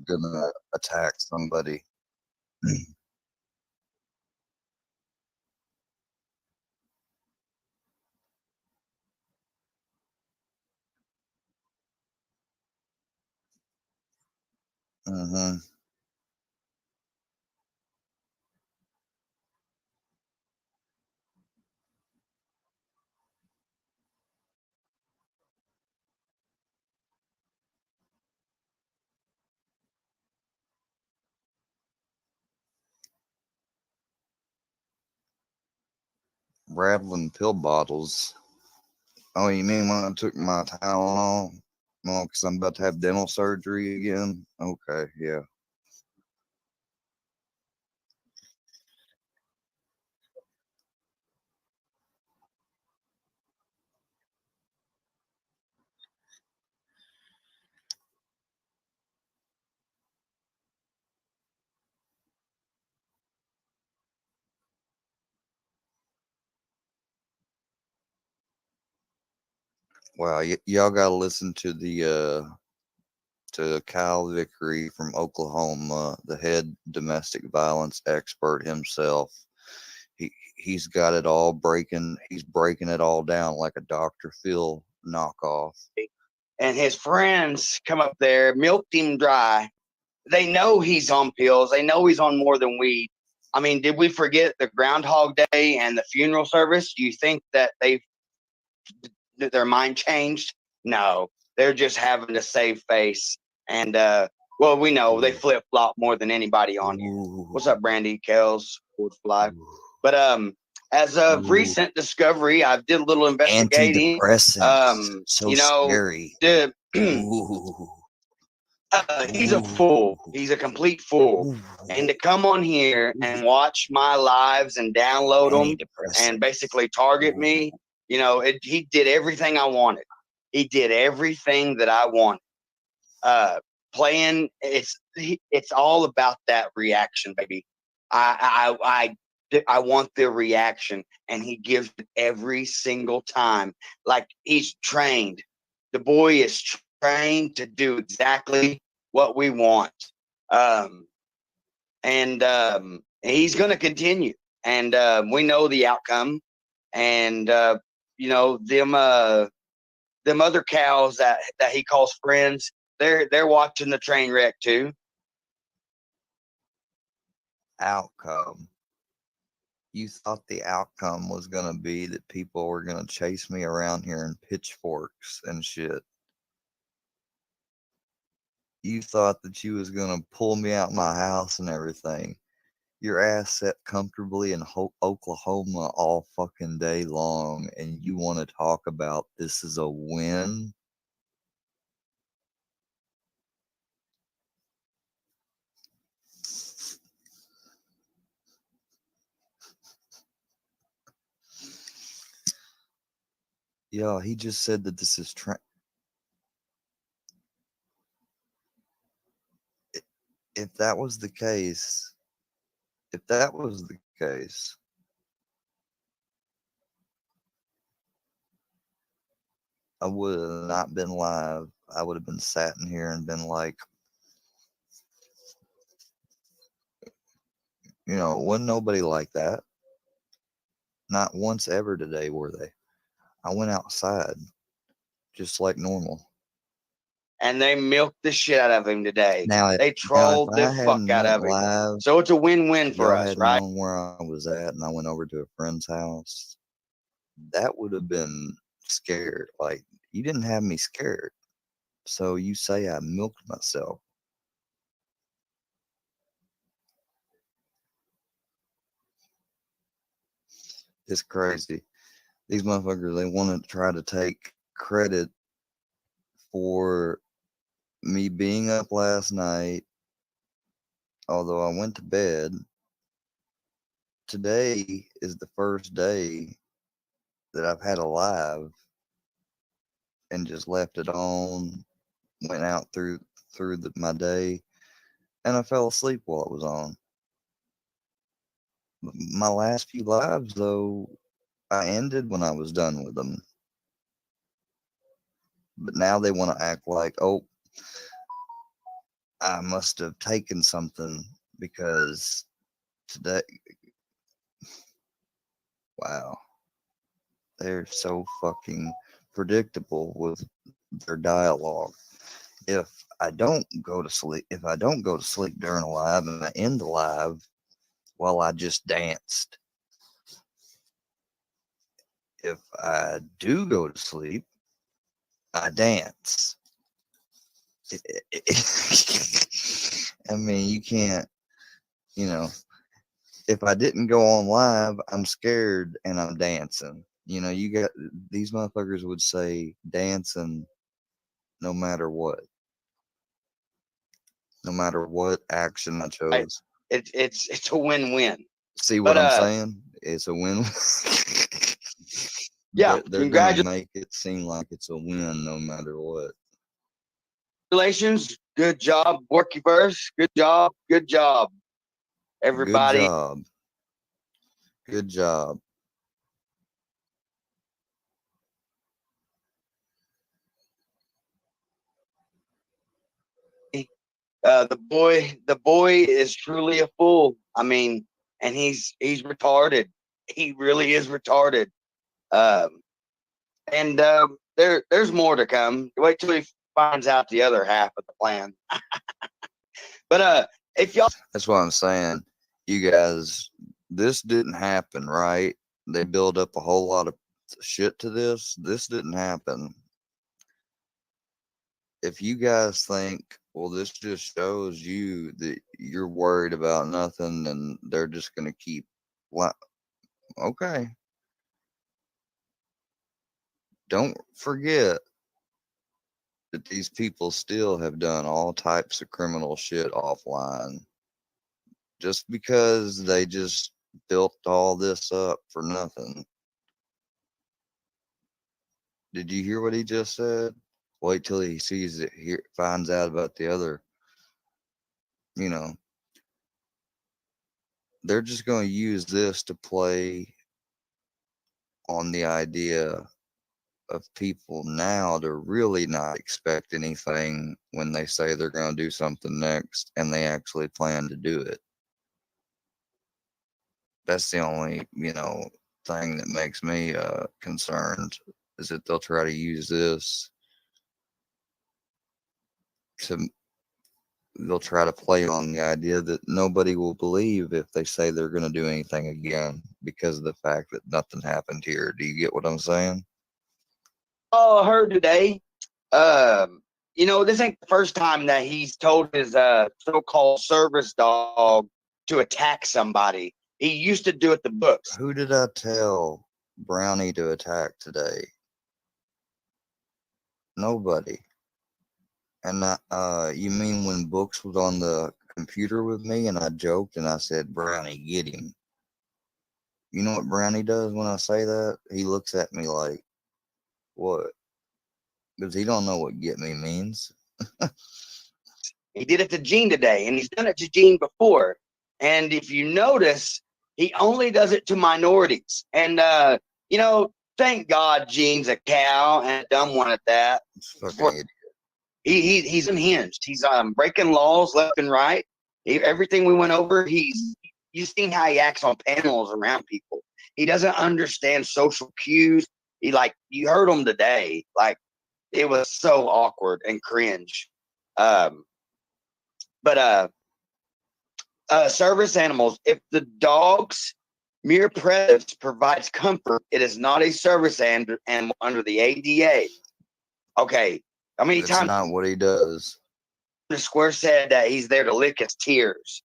gonna attack somebody. Mm-hmm. Rattling pill bottles. Oh, you mean when I took my Tylenol? Well, because I'm about to have dental surgery again. Okay, yeah. Wow, y'all gotta listen to Kyle Vickery from Oklahoma, the head domestic violence expert himself. He's got it all breaking. He's breaking it all down like a Dr. Phil knockoff. And his friends come up there, milked him dry. They know he's on pills. They know he's on more than weed. I mean, did we forget the Groundhog Day and the funeral service? Do you think that their mind changed? No, they're just having to save face. And well, we know they flip flop more than anybody on here. What's up, Brandy, Kels, Wood Fly? But as of recent discovery, I did a little investigating. Antidepressants. So You know, scary. the Ooh. he's a fool. He's a complete fool. And to come on here and watch my lives and download them and basically target me, you know, he did everything I wanted. He did everything that I wanted. Playing, it's all about that reaction, baby. I want the reaction, and he gives it every single time. Like he's trained. The boy is trained to do exactly what we want. Um, and he's going to continue. And we know the outcome. And you know them other cows that he calls friends. They're watching the train wreck too. Outcome. You thought the outcome was gonna be that people were gonna chase me around here in pitchforks and shit. You thought that you was gonna pull me out my house and everything. Your ass sat comfortably in Oklahoma all fucking day long, and you want to talk about this is a win? Yeah, he just said that this is if that was the case, if that was the case, I would have not been live. I would have been sat in here and been like, wasn't nobody like that. Not once ever today were they. I went outside just like normal. And they milked the shit out of him today. Now, They now if trolled the I fuck hadn't out went of him. live, So it's a win-win for y'all us, hadn't right? known where I was at, and I went over to a friend's house, that would have been scared. Like, you didn't have me scared. So you say I milked myself. It's crazy. These motherfuckers, they want to try to take credit for me being up last night, although I went to bed. Today is the first day that I've had a live and just left it on, went out through my day, and I fell asleep while it was on. My last few lives, though, I ended when I was done with them. But now they want to act like, oh, I must have taken something because today, wow, they're so fucking predictable with their dialogue. If if I don't go to sleep during a live and I end the live, well, I just danced. If I do go to sleep, I dance. I mean, you can't, you know, if I didn't go on live, I'm scared and I'm dancing. You got these motherfuckers would say dancing no matter what, no matter what action I Right? chose. It's a win-win. See what But I'm saying? It's a win. yeah, They're gonna make it seem like it's a win no matter what. congratulations, good job, Workyverse, good job, Good everybody. job. Good job. The boy is truly a fool. I mean, and he's retarded. He really is retarded. Um, and there's more to come. Wait till he finds out the other half of the plan. But if y'all That's what I'm saying. You guys, this didn't happen, right? They build up a whole lot of shit to this. This didn't happen. If you guys think, well, this just shows you that you're worried about nothing and they're just going to keep, okay. Don't forget that these people still have done all types of criminal shit offline. Just because they just built all this up for nothing. Did you hear what he just said? Wait till he sees it, finds out about the other. You know, they're just going to use this to play on the idea of people now to really not expect anything when they say they're going to do something next and they actually plan to do it. That's the only, thing that makes me concerned is that they'll try to use this to they'll try to play on the idea that nobody will believe if they say they're going to do anything again because of the fact that nothing happened here. Do you get what I'm saying? all heard today, this ain't the first time that he's told his so-called service dog to attack somebody. He used to do it the books. Who did I tell Brownie to attack today? Nobody. And you mean when Books was on the computer with me and I joked and I said, Brownie, get him. You know what Brownie does when I say that? He looks at me like, what? Because he don't know what get me means. He did it to Gene today, and he's done it to Gene before. And if you notice, he only does it to minorities. And thank God Gene's a cow and a dumb one at that. He's unhinged. He's breaking laws left and right. Everything we went over, you seen how he acts on panels around people. He doesn't understand social cues. You heard him today. Like, it was so awkward and cringe. Um, but service animals, if the dog's mere presence provides comfort, it is not a service animal under the ADA. Okay, how many It's times not what he does. the square said that he's there to lick his tears,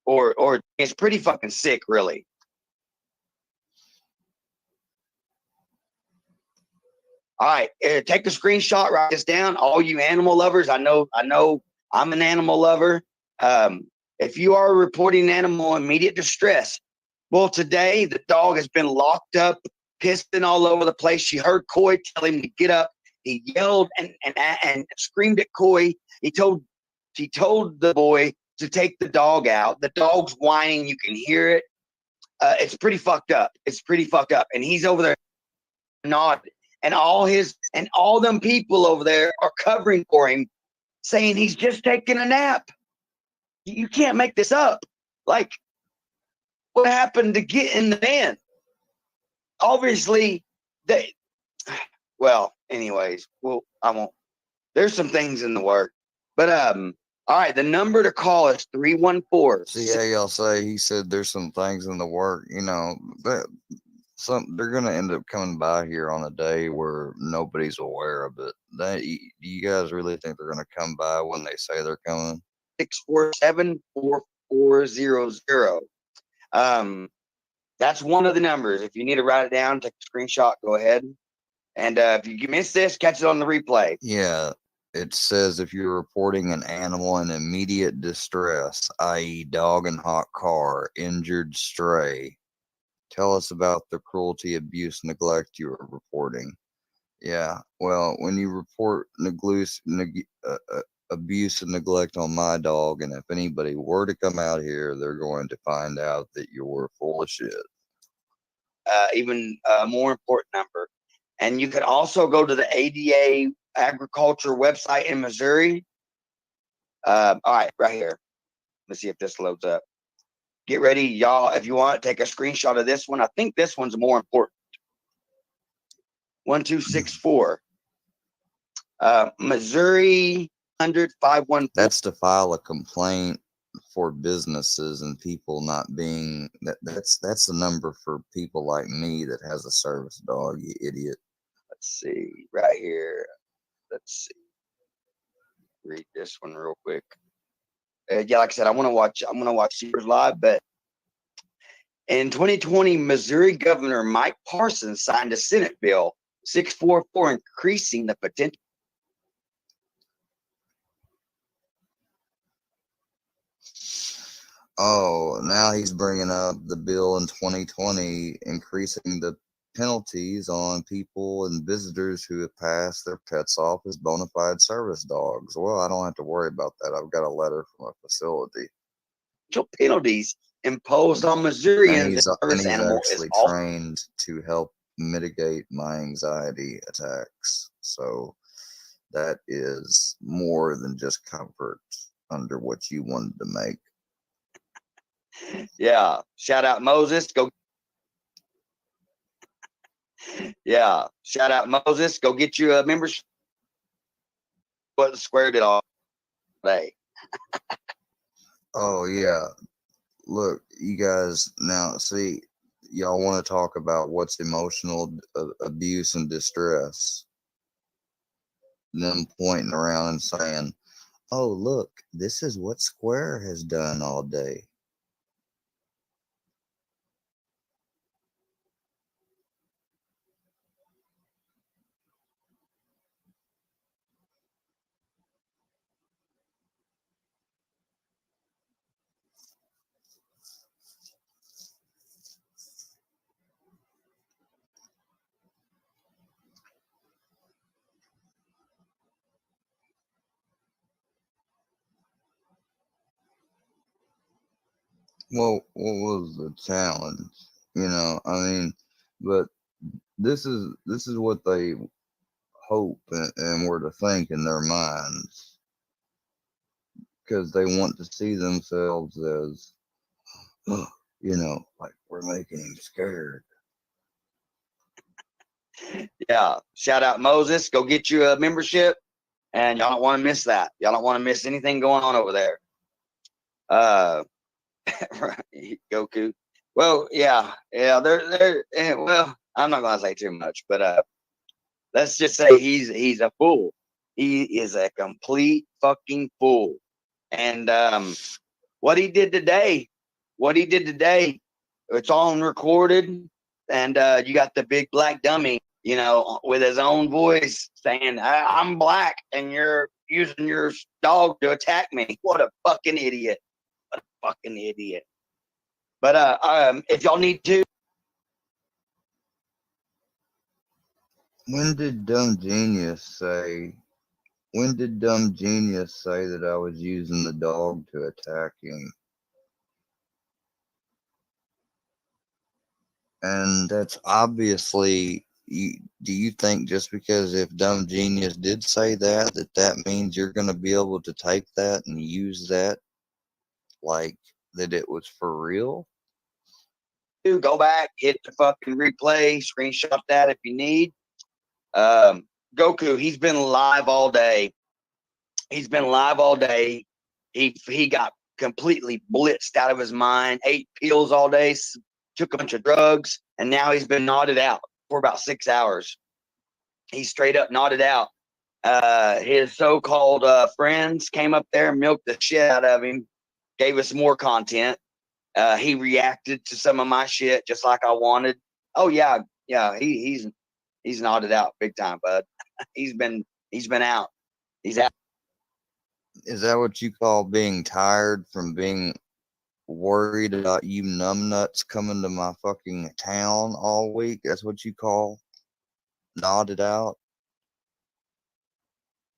or it's pretty fucking sick, really. All right, take the screenshot, write this down. All you animal lovers, I know I'm an animal lover. If you are reporting animal immediate distress, well, today the dog has been locked up, pissing all over the place. She heard Coy tell him to get up. He yelled and screamed at Coy. He told the boy to take the dog out. The dog's whining. You can hear it. It's pretty fucked up. It's pretty fucked up. And he's over there nodding. And all them people over there are covering for him, saying he's just taking a nap. You can't make this up. Like, what happened to get in the van? Obviously, they. Well, anyways, well, I won't. There's some things in the work, but all right. The number to call is 314. See how y'all say he said there's some things in the work. You know that they're gonna end up coming by here on a day where nobody's aware of it. Do you guys really think they're gonna come by when they say they're coming? 647-4400. That's one of the numbers. If you need to write it down, take a screenshot, go ahead. And if you miss this, catch it on the replay. Yeah, it says if you're reporting an animal in immediate distress, i.e., dog in hot car, injured stray, tell us about the cruelty, abuse, neglect you are reporting. Yeah, well, when you report abuse and neglect on my dog, and if anybody were to come out here, they're going to find out that you're full of shit. Even a more important number. And you can also go to the ADA agriculture website in Missouri. All right, right here. Let's see if this loads up. Get ready, y'all. If you want, take a screenshot of this one. I think this one's more important. 1264. Missouri 100-514. That's to file a complaint for businesses and people not being that's the number for people like me that has a service dog, you idiot. Let's see right here. Let's see. Read this one real quick. Yeah, like I said, I'm gonna watch Sears Live, but in 2020, Missouri Governor Mike Parsons signed a Senate bill 644 increasing the potential. Oh, now he's bringing up the bill in 2020 increasing the penalties on people and visitors who have passed their pets off as bona fide service dogs. Well, I don't have to worry about that. I've got a letter from a facility. Penalties imposed on And Missourians he's and service animal is actually also trained to help mitigate my anxiety attacks. So that is more than just comfort under what you wanted to make. yeah. Shout out Moses. Go. Yeah. Shout out Moses. Go get you a membership. What squared it all day. Oh yeah. Look, you guys, now see, y'all want to talk about what's emotional abuse and distress. Them pointing around and saying, oh, look, this is what Square has done all day. Well, what was the challenge? You know, I mean, but this is what they hope and were to think in their minds because they want to see themselves as, you know, like we're making him scared. Yeah. Shout out Moses. Go get you a membership. And y'all don't want to miss that. Y'all don't want to miss anything going on over there. Goku. Well, yeah. They're well, I'm not gonna say too much, but let's just say he's a fool. He is a complete fucking fool. And what he did today, it's all recorded. And you got the big black dummy, you know, with his own voice saying, I'm black and you're using your dog to attack me. What a fucking idiot. What a fucking idiot. But if y'all need to. When did Dumb Genius say that I was using the dog to attack him? And that's obviously, do you think just because if Dumb Genius did say that, that means you're going to be able to take that and use that like that it was for real? Do go back, hit the fucking replay, screenshot that if you need. Goku, he's been live all day. He's been live all day. He got completely blitzed out of his mind. Ate pills all day, took a bunch of drugs, and now he's been nodded out for about 6 hours. He's straight up nodded out. His so-called friends came up there and milked the shit out of him, gave us more content. He reacted to some of my shit just like I wanted. Oh yeah, yeah. He's nodded out big time, bud. He's been out. He's out. Is that what you call being tired from being worried about you numbnuts coming to my fucking town all week? That's what you call nodded out?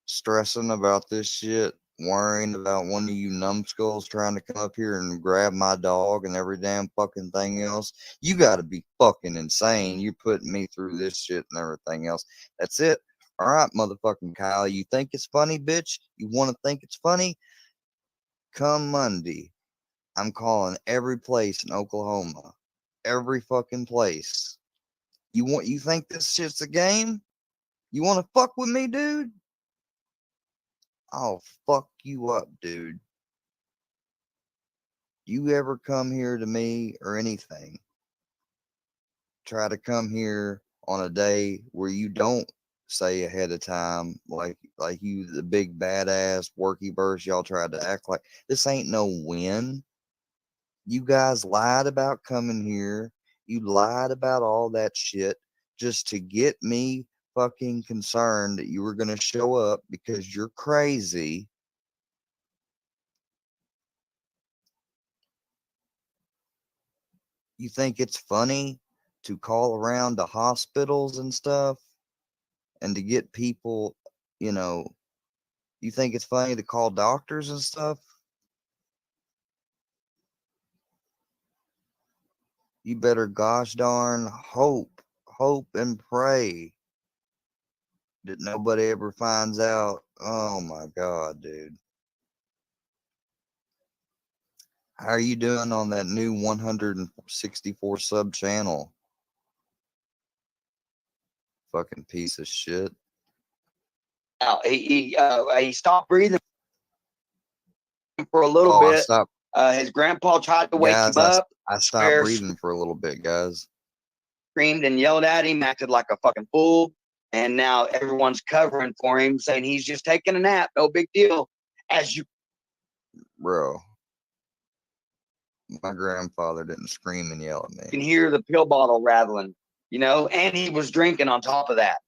Stressing about this shit, worrying about one of you numbskulls trying to come up here and grab my dog and every damn fucking thing else. You gotta be fucking insane. You're putting me through this shit and everything else. That's it. All right, motherfucking Kyle. You think it's funny, bitch? You want to think it's funny? Come Monday, I'm calling every place in Oklahoma. Every fucking place. You think this shit's a game? You want to fuck with me, dude? I'll fuck you up, dude. You ever come here to me or anything, try to come here on a day where you don't say ahead of time, like you the big badass worky verse y'all tried to act like. This ain't no win. You guys lied about coming here. You lied about all that shit just to get me fucking concerned that you were going to show up because you're crazy. You think it's funny to call around to hospitals and stuff and to get people, you know, you think it's funny to call doctors and stuff? You better gosh darn hope and pray that nobody ever finds out. Oh my God, dude. How are you doing on that new 164 sub channel? Fucking piece of shit. Out. He stopped breathing for a little Oh, I bit. stopped, His grandpa tried to wake him guys. up. I stopped Swear, breathing for a little bit, guys. screamed and yelled at him, acted like a fucking fool. And now everyone's covering for him, saying he's just taking a nap, no big deal. As you Bro, my grandfather didn't scream and yell at can me. hear the pill bottle rattling, and he was drinking on top of that.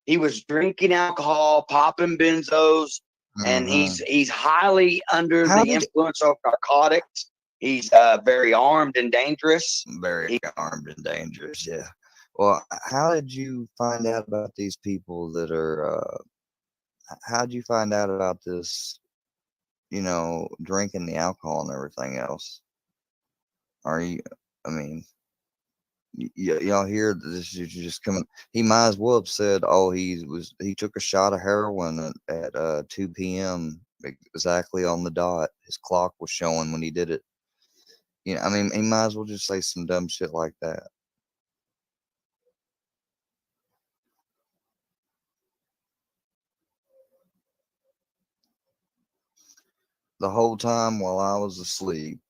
He was drinking alcohol, popping benzos, and Mm-hmm. he's highly under How the did influence of narcotics. He's very armed and dangerous. very armed and dangerous? Yeah. Well, how did you find out about these people that are? How did you find out about this? Drinking the alcohol and everything else. Are you? I mean, y'all hear this is just coming. He might as well have said, "Oh, he took a shot of heroin at 2 p.m. exactly on the dot. His clock was showing when he did it." I mean, he might as well just say some dumb shit like that. The whole time while I was asleep.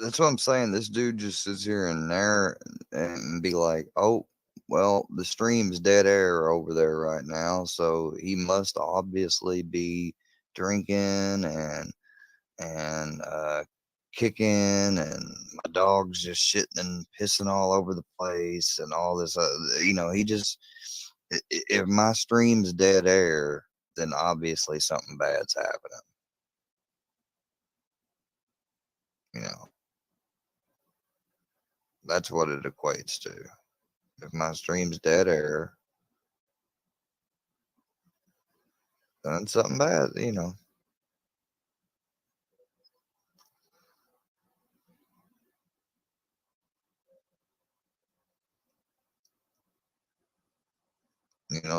That's what I'm saying. This dude just sits here and there and be like, "Oh, well, the stream's dead air over there right now, so he must obviously be drinking and kicking, and my dog's just shitting and pissing all over the place, and all this. He just if my stream's dead air, then obviously something bad's happening. You know, that's what it equates to. If my stream's dead air, then something bad,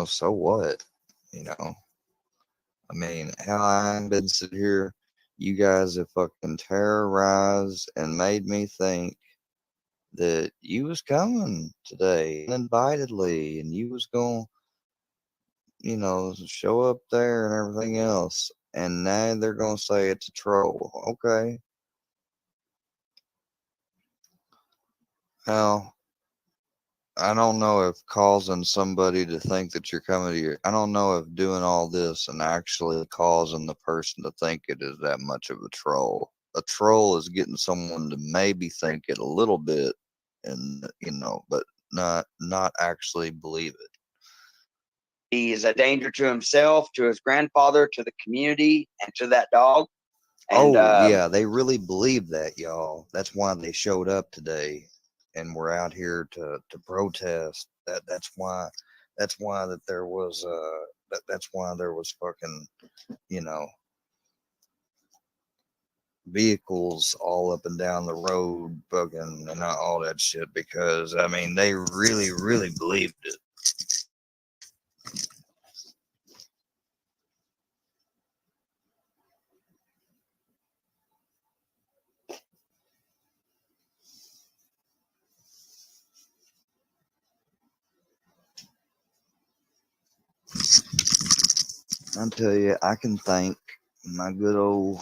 so what? You know, I mean, how I've been sitting here, you guys have fucking terrorized and made me think that you was coming today uninvitedly and you was going to, show up there and everything else. And now they're going to say it's a troll. Okay. Well, I don't know if causing somebody to think that you're coming to I don't know if doing all this and actually causing the person to think it is that much of a troll. A troll is getting someone to maybe think it a little bit, and but not actually believe it. He is a danger to himself, to his grandfather, to the community, and to that dog. And Oh yeah, they really believe that, y'all. That's why they showed up today, and we're out here to protest. That's why that there was that's why there was fucking you know vehicles all up and down the road, fucking, and all that shit, because I mean they really believed it. I tell you, I can thank my good old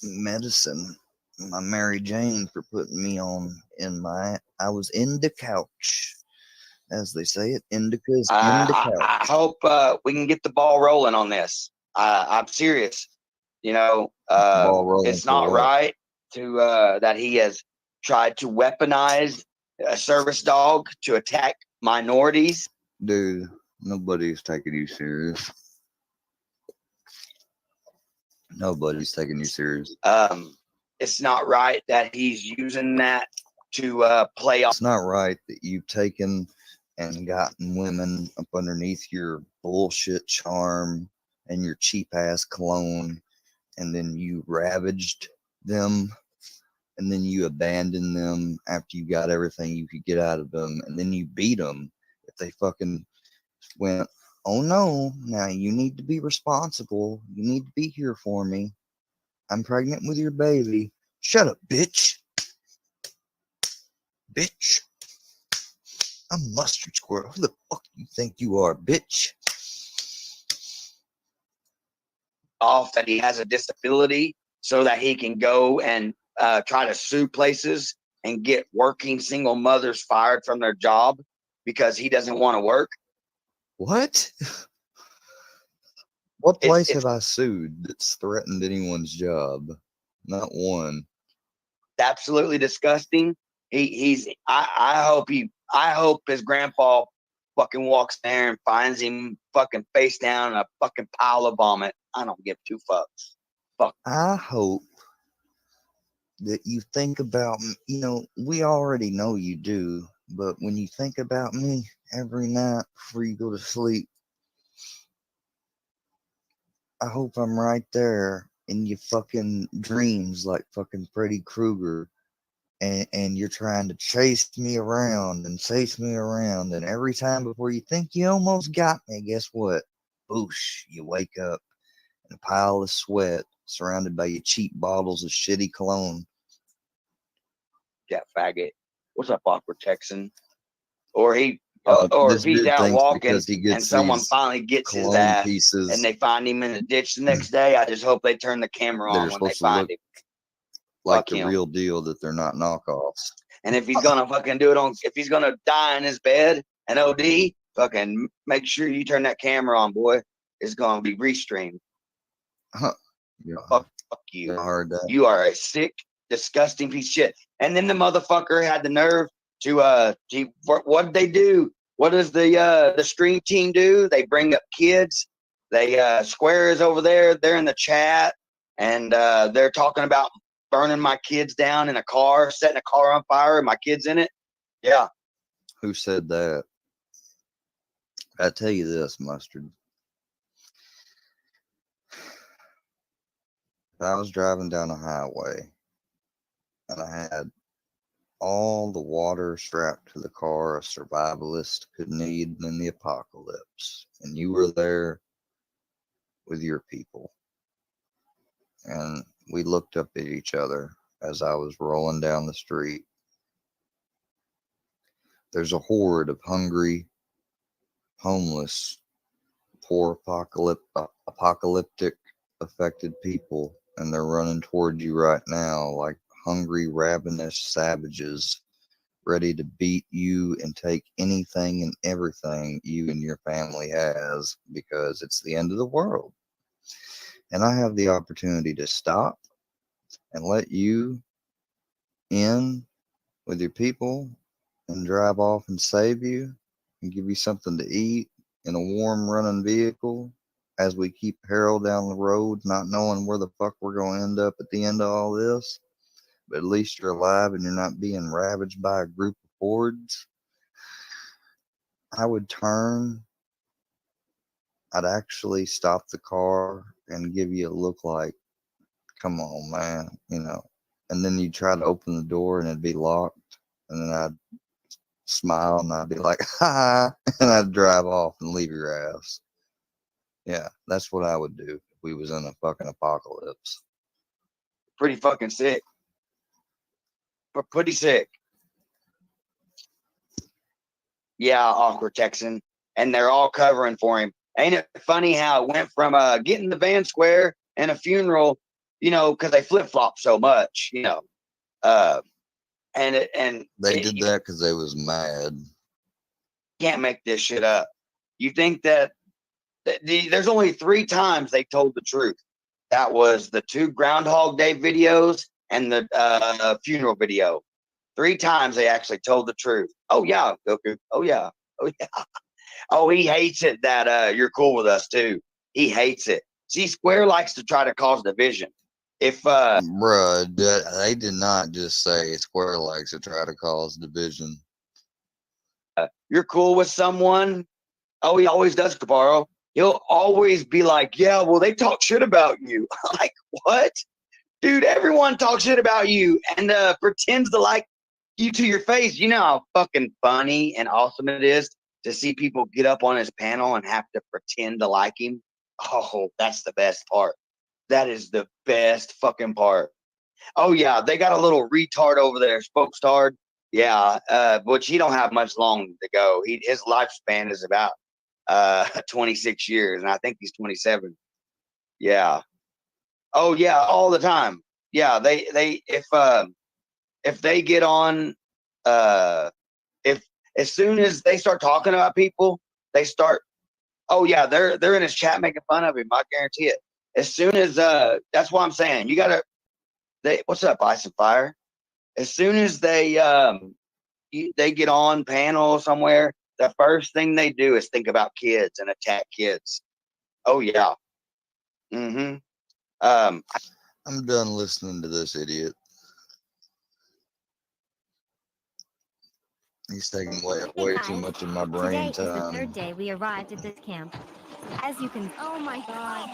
medicine, my Mary Jane, for putting me on I was in the couch, as they say it. Indica's in the I couch. hope we can get the ball rolling on this. I'm serious. Ball rolling It's for not what? right to that he has tried to weaponize a service dog to attack minorities. Dude, nobody's taking you serious. Nobody's taking you serious. It's not right that he's using that to play on. It's not right that you've taken and gotten women up underneath your bullshit charm and your cheap ass cologne, and then you ravaged them, and then you abandoned them after you got everything you could get out of them, and then you beat them if they fucking went, "Oh no, now you need to be responsible. You need to be here for me. I'm pregnant with your baby." Shut up, bitch. Bitch. I'm Mustard Squirrel. Who the fuck you think you are, bitch? Off that he has a disability so that he can go and try to sue places and get working single mothers fired from their job because he doesn't want to work. What? What place It's have I sued that's threatened anyone's job? Not one. absolutely disgusting. I hope his grandpa fucking walks there and finds him fucking face down in a fucking pile of vomit. I don't give two fucks. Fuck. I hope that you think about me. We already know you do, but when you think about me every night before you go to sleep, I hope I'm right there in your fucking dreams, like fucking Freddy Krueger, and you're trying to chase me around and chase me around, and every time before you think you almost got me, guess what? Boosh, you wake up in a pile of sweat, surrounded by your cheap bottles of shitty cologne. Yeah, faggot. What's up, awkward Texan? Or or if This he's dude out thinks walking because he and gets someone these finally gets his cologne ass and pieces they find him in the ditch the next day, I just hope they turn the camera that are on when they supposed to find look him. like Fuck the him. real deal, that they're not knockoffs. And if he's gonna fucking do it if he's gonna die in his bed and OD, fucking make sure you turn that camera on, boy. It's gonna be restreamed. Huh. Yeah, Fuck you. I heard that. You are a sick, disgusting piece of shit. And then the motherfucker had the nerve to what did they do? What does the stream team do? They bring up kids. They Square is over there. They're in the chat, and they're talking about burning my kids down in a car, setting a car on fire, and my kids in it. Yeah. Who said that? I tell you this, Mustard. If I was driving down a highway and I had all the water strapped to the car a survivalist could need in the apocalypse, and you were there with your people, and we looked up at each other as I was rolling down the street, there's a horde of hungry, homeless, poor apocalyptic affected people, and they're running toward you right now like hungry, ravenous savages, ready to beat you and take anything and everything you and your family has, because it's the end of the world. And I have the opportunity to stop and let you in with your people and drive off and save you and give you something to eat in a warm running vehicle as we keep Harold down the road, not knowing where the fuck we're going to end up at the end of all this. But at least you're alive and you're not being ravaged by a group of hordes. I would turn, I'd actually stop the car and give you a look like, come on, man, and then you try to open the door and it'd be locked, and then I'd smile and I'd be like, ha, and I'd drive off and leave your ass. Yeah, that's what I would do if we was in a fucking apocalypse. Pretty fucking sick. But pretty sick. Yeah, awkward Texan. And they're all covering for him. Ain't it funny how it went from getting the van square and a funeral, because they flip-flop so much, and they did that because they was mad. Can't make this shit up. You think that there's only 3 times they told the truth. That was the 2 Groundhog Day videos and the funeral video. 3 times they actually told the truth. Oh yeah, Goku. Oh yeah. Oh yeah. Oh, he hates it that you're cool with us too. He hates it. See, Square likes to try to cause division. If bruh, they did not just say Square likes to try to cause division. You're cool with someone. Oh, he always does, Caparo. He'll always be like, yeah, well, they talk shit about you. Like, what? Dude, everyone talks shit about you and pretends to like you to your face. You know how fucking funny and awesome it is to see people get up on his panel and have to pretend to like him. Oh, that's the best part. That is the best fucking part. Oh, yeah, they got a little retard over there, Spokestard. Yeah, which he don't have much long to go. His lifespan is about 26 years, and I think he's 27. Yeah. Oh yeah, all the time. Yeah, they if they get on, if as soon as they start talking about people, they start. Oh yeah, they're in his chat making fun of him. I guarantee it. As soon as that's what I'm saying. You gotta. What's up, Ice and Fire? As soon as they get on panel somewhere, the first thing they do is think about kids and attack kids. Oh yeah. Mm-hmm. I'm done listening to this idiot. He's taking way too much of my brain time. Today is the 3rd day we arrived at this camp. As you can, oh my god.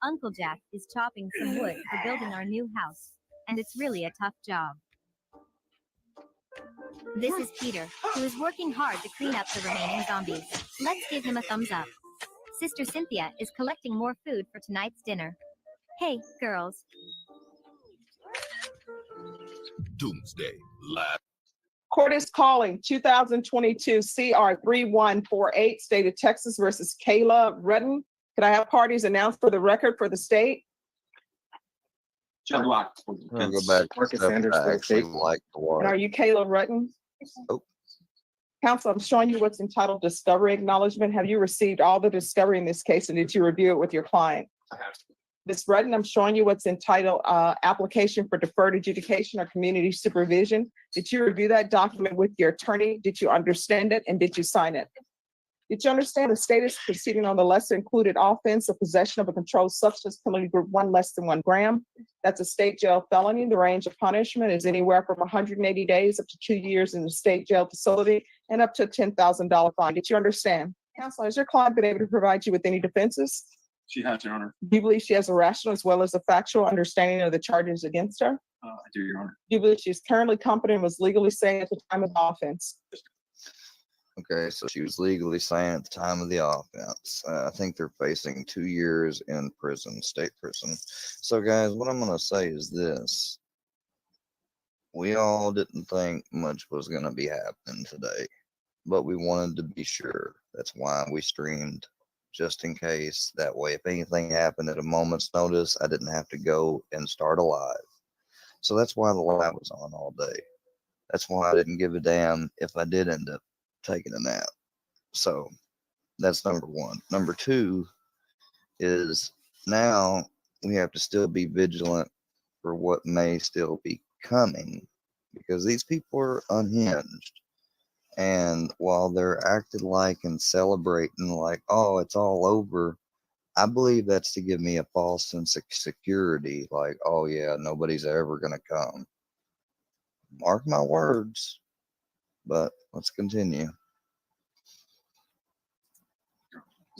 Uncle Jack is chopping some wood for building our new house, and it's really a tough job. This is Peter, who is working hard to clean up the remaining zombies. Let's give him a thumbs up. Sister Cynthia is collecting more food for tonight's dinner. Hey, girls. Doomsday Live. Court is calling 2022 CR 3148, State of Texas versus Kayla Redden. Could I have parties announced for the record for the state? John Locke. I'm gonna go back to Marcus stuff Sanders I for the actually state. like to And are watch. you Kayla Rutten? Oh. Counsel, I'm showing you what's entitled discovery acknowledgement. Have you received all the discovery in this case, and did you review it with your client? I have. Ms. Rutten, I'm showing you what's entitled application for deferred adjudication or community supervision. Did you review that document with your attorney? Did you understand it, and did you sign it? Did you understand the state is proceeding on the lesser included offense of possession of a controlled substance, penalty group 1 less than 1 gram? That's a state jail felony. The range of punishment is anywhere from 180 days up to 2 years in the state jail facility and up to a $10,000 fine. Did you understand? Counsel, has your client been able to provide you with any defenses? She has, Your Honor. Do you believe she has a rational as well as a factual understanding of the charges against her? I do, Your Honor. Do you believe she is currently competent and was legally sane at the time of the offense? Okay, so she was legally sane at the time of the offense. I think they're facing 2 years in prison, state prison. So, guys, what I'm gonna say is this: we all didn't think much was gonna be happening today, but we wanted to be sure. That's why we streamed, just in case. That way, if anything happened at a moment's notice, I didn't have to go and start a live. So that's why the live was on all day. That's why I didn't give a damn if I did end up taking a nap. So that's number one. Number two is now we have to still be vigilant for what may still be coming, because these people are unhinged. And while they're acting like and celebrating like, oh, it's all over, I believe that's to give me a false sense of security. Like, oh yeah, nobody's ever gonna come. Mark my words. But let's continue.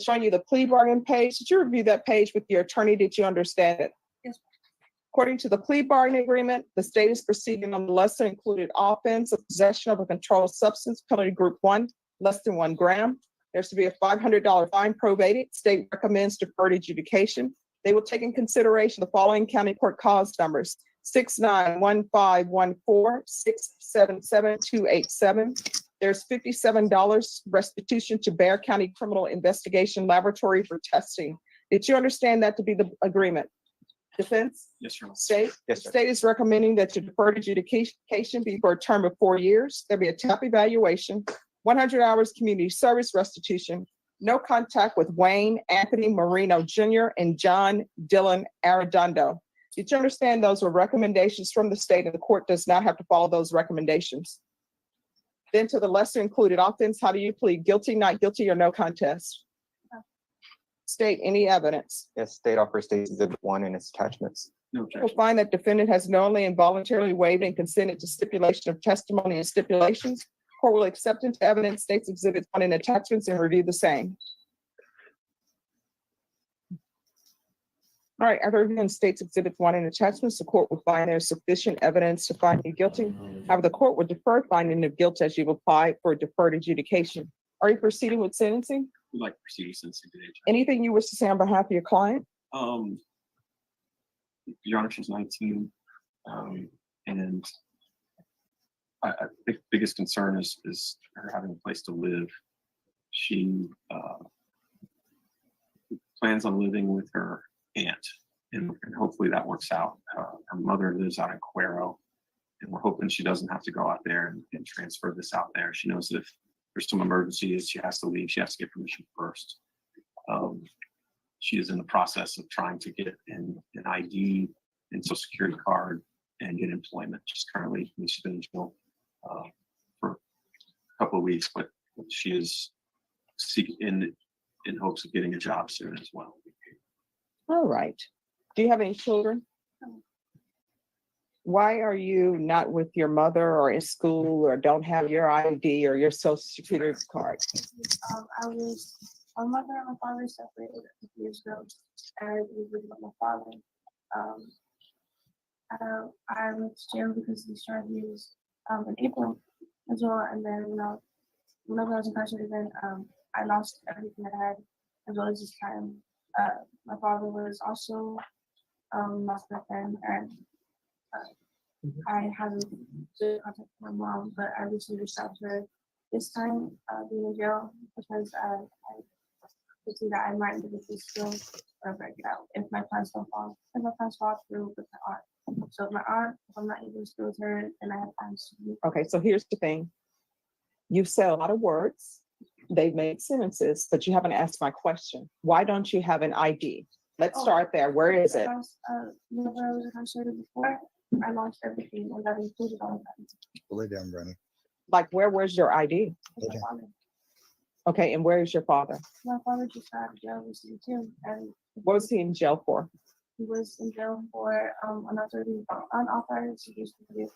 Showing you the plea bargain page. Did you review that page with your attorney? Did you understand it? Yes. According to the plea bargain agreement, the state is proceeding on the lesser included offense of possession of a controlled substance, penalty group 1, less than 1 gram. There's to be a $500 fine probated. State recommends deferred adjudication. They will take in consideration the following county court cause numbers: 691514, 677287. There's $57 restitution to Bear County Criminal Investigation Laboratory for testing. Did you understand that to be the agreement? Defense? Yes, Your Honor. State? Yes, sir. State is recommending that your deferred adjudication be for a term of 4 years. There'll be a TAP evaluation, 100 hours community service restitution, no contact with Wayne Anthony Marino Jr. and John Dylan Arredondo. Did you understand those were recommendations from the state and the court does not have to follow those recommendations? Then to the lesser included offense, how do you plead? Guilty, not guilty, or no contest? State any evidence. Yes, state offers State's Exhibit 1 and its attachments. No Will objection. find that defendant has knowingly and voluntarily waived and consented to stipulation of testimony and stipulations. Court will accept into evidence State's Exhibit 1 and attachments and review the same. All right, after reviewing State's Exhibit 1 and attachments, the court will find there is sufficient evidence to find you guilty. However, the court will defer finding of guilt as you've applied for deferred adjudication. Are you proceeding with sentencing? We'd like to proceed with sentencing today. Judge. Anything you wish to say on behalf of your client? Your Honor, she's 19, and I think the biggest concern is her having a place to live. She plans on living with her aunt, and hopefully that works out. Her mother lives out in Cuero, and we're hoping she doesn't have to go out there and transfer this out there. She knows that if there's some emergencies, she has to leave. She has to get permission first. She is in the process of trying to get an ID and Social Security card and get employment. She's currently she's been in jail for a couple of weeks, but she is seeking in hopes of getting a job soon as well. All right. Do you have any children? Why are you not with your mother or in school or don't have your ID or your Social Security card? My mother and my father separated a few years ago. I was with my father. I went to jail because of these charges in April as well. And then, whenever I was incarcerated, I lost everything that I had as well as this time. My father was also lost my friend, and I haven't good contact with my mom, but I recently reached out to her this time being in jail because to see that I might be able to still break it out if my plans don't fall. If my plans fall through with my aunt. So if I'm not able to stay with her, then I have plans to do. Okay, so here's the thing. You've said a lot of words. They've made sentences, but you haven't asked my question. Why don't you have an ID? Let's start there. Where is it? Whenever I was incarcerated before, I lost everything, and that included all of that. Lay down, Brenny. Like, where's your ID? With my father. Okay, and where is your father? My father just got out of jail recently too, and What was he in jail for? he was in jail for unauthorized use of vehicle.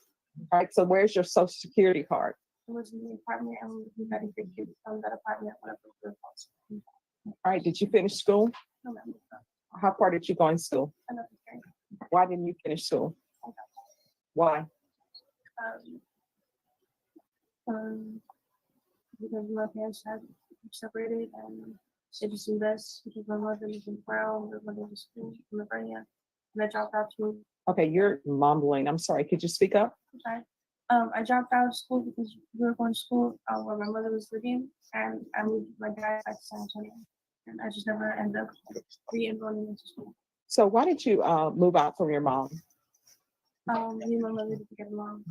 All right, so where's your social security card? It was in the apartment, and we got evicted from that apartment when I was in All right, did you finish school? How far did you go in school? Why didn't you finish school? Why? Because my parents had separated and it just invest because my mother was in Brown, my mother was in school in Livonia, and I dropped out to. Okay, you're mumbling. I'm sorry. Could you speak up? Okay. I dropped out of school because we were going to school where my mother was living, and I moved my dad back to San Antonio, and I just never ended up re-enrolling into school. So why did you move out from your mom? Me and my mother didn't get along.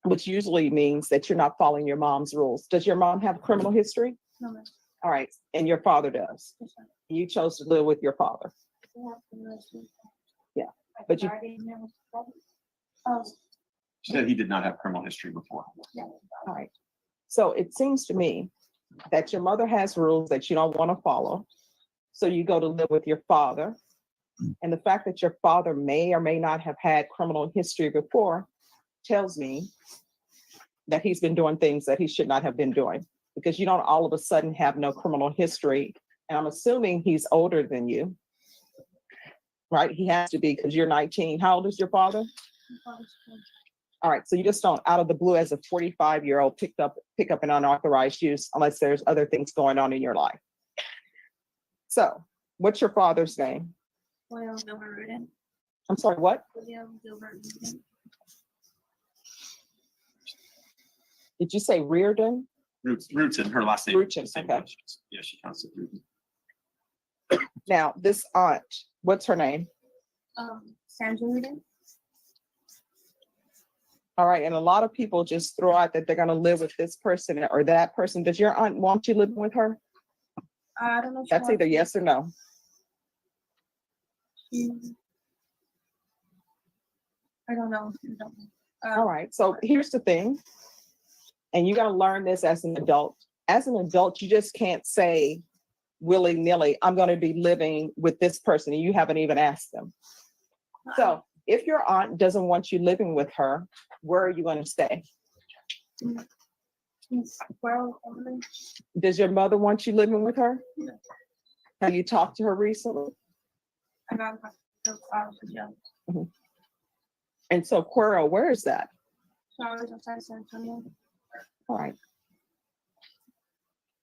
Which usually means that you're not following your mom's rules. Does your mom have criminal history? No, ma'am. All right, and your father does. Yes, ma'am. You chose to live with your father. Yeah, but you. She said he did not have criminal history before. All right. So it seems to me that your mother has rules that you don't want to follow. So you go to live with your father. And the fact that your father may or may not have had criminal history before tells me that he's been doing things that he should not have been doing, because you don't all of a sudden have no criminal history. And I'm assuming he's older than you, right? He has to be, because you're 19. How old is your father? All right, so you just don't, out of the blue, as a 45-year-old, pick up an unauthorized use unless there's other things going on in your life. So, what's your father's name? William Gilbert Rudin. I'm sorry, what? William Gilbert Rudin. Did you say Reardon? Roots in her last name. Ruchin, okay. Yeah, she counts it. Rootin. Now, this aunt, what's her name? Sandra Rudin. All right, and a lot of people just throw out that they're going to live with this person or that person. Does your aunt want you living with her? I don't know. That's either yes or no. I don't know. All right, so here's the thing, and you got to learn this as an adult. As an adult, you just can't say willy-nilly, I'm going to be living with this person, and you haven't even asked them. So if your aunt doesn't want you living with her, where are you going to stay? Does your mother want you living with her? Yeah. Have you talked to her recently? I got Mhm. And so Cuero, where is that? So I was outside San Antonio. All right.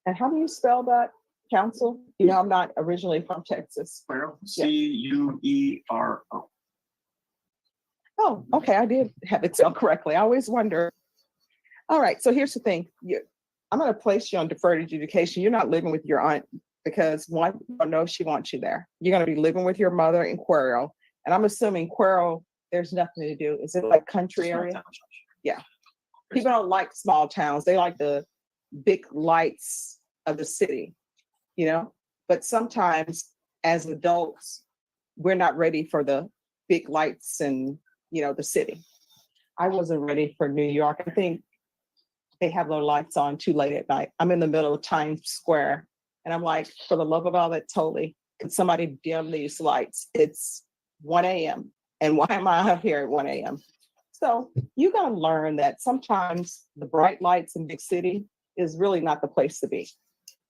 And how do you spell that, counsel? You know, I'm not originally from Texas. Cuero, Cuero. Oh, okay, I did have it spelled correctly. I always wonder. All right, so here's the thing. I'm going to place you on deferred adjudication. You're not living with your aunt because one, you don't know if she wants you there. You're going to be living with your mother in Cuero. And I'm assuming Cuero, there's nothing to do. Is it like country area? Yeah. People don't like small towns. They like the big lights of the city, you know? But sometimes as adults, we're not ready for the big lights and, you know, the city. I wasn't ready for New York. I think they have their lights on too late at night. I'm in the middle of Times Square and I'm like, for the love of all that's holy, could somebody dim these lights? It's 1 a.m. And why am I out here at 1 a.m.? So you got to learn that sometimes the bright lights in big city is really not the place to be.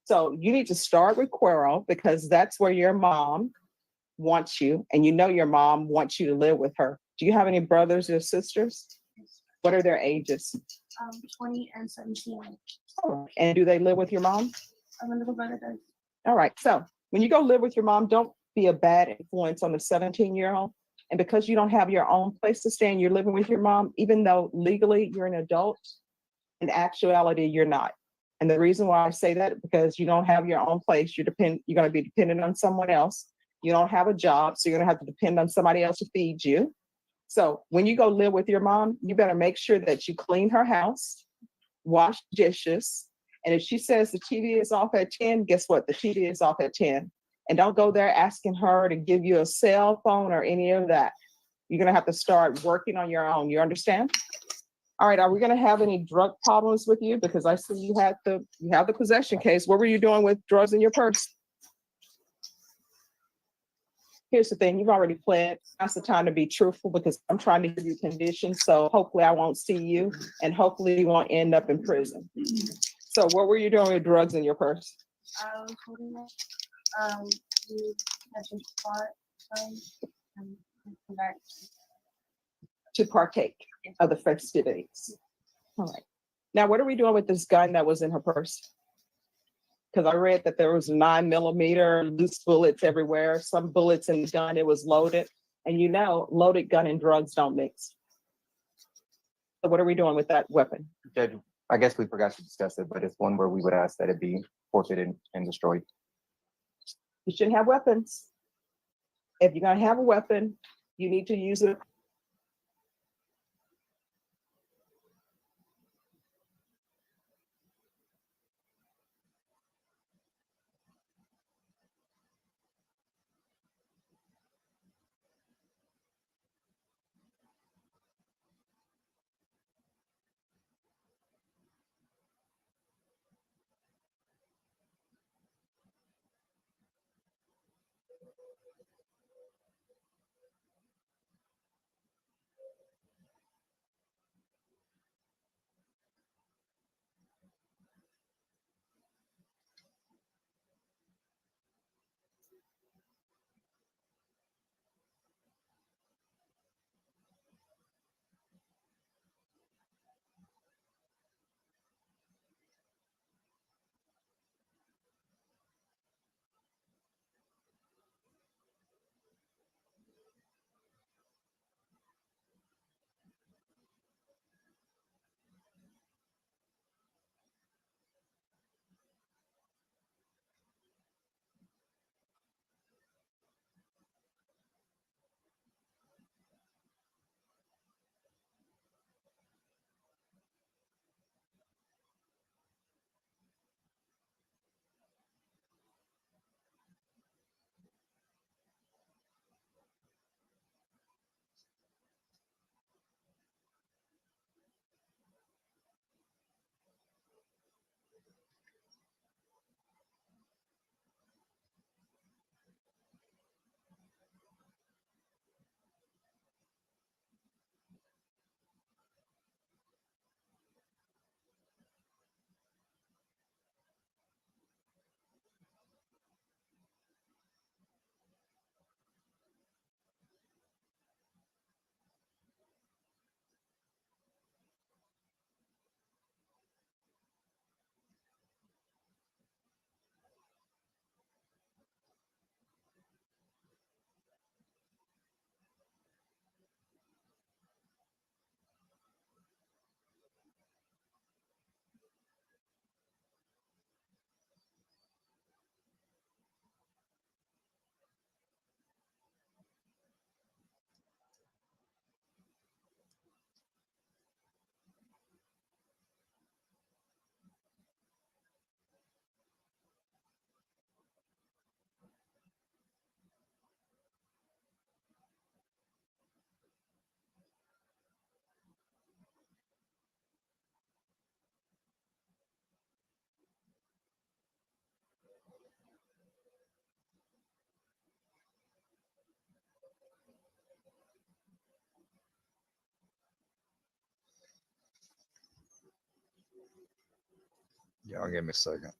So you need to start with Cuero because that's where your mom wants you. And you know your mom wants you to live with her. Do you have any brothers or sisters? What are their ages? 20 and 17. Oh, and do they live with your mom? My little brother does. All right. So when you go live with your mom, don't be a bad influence on the 17-year-old. And because you don't have your own place to stay and you're living with your mom, even though legally you're an adult, in actuality, you're not. And the reason why I say that, because you don't have your own place. You're going to be dependent on someone else. You don't have a job, so you're going to have to depend on somebody else to feed you. So when you go live with your mom, you better make sure that you clean her house, wash dishes. And if she says the TV is off at 10, guess what? The TV is off at 10. And don't go there asking her to give you a cell phone or any of that. You're going to have to start working on your own. You understand? All right. Are we going to have any drug problems with you? Because I see you have the possession case. What were you doing with drugs in your purse? Here's the thing, you've already pled. That's the time to be truthful, because I'm trying to give you conditions. So hopefully I won't see you, and hopefully you won't end up in prison. So what were you doing with drugs in your purse? I was holding it. We had just bought and come back. To partake of the festivities. All right. Now, what are we doing with this gun that was in her purse? Because I read that there was 9mm loose bullets everywhere, some bullets in the gun, it was loaded. And you know, loaded gun and drugs don't mix. So what are we doing with that weapon? Judge, I guess we forgot to discuss it, but it's one where we would ask that it be forfeited and destroyed. You shouldn't have weapons. If you're gonna have a weapon, you need to use it. Y'all give me a second.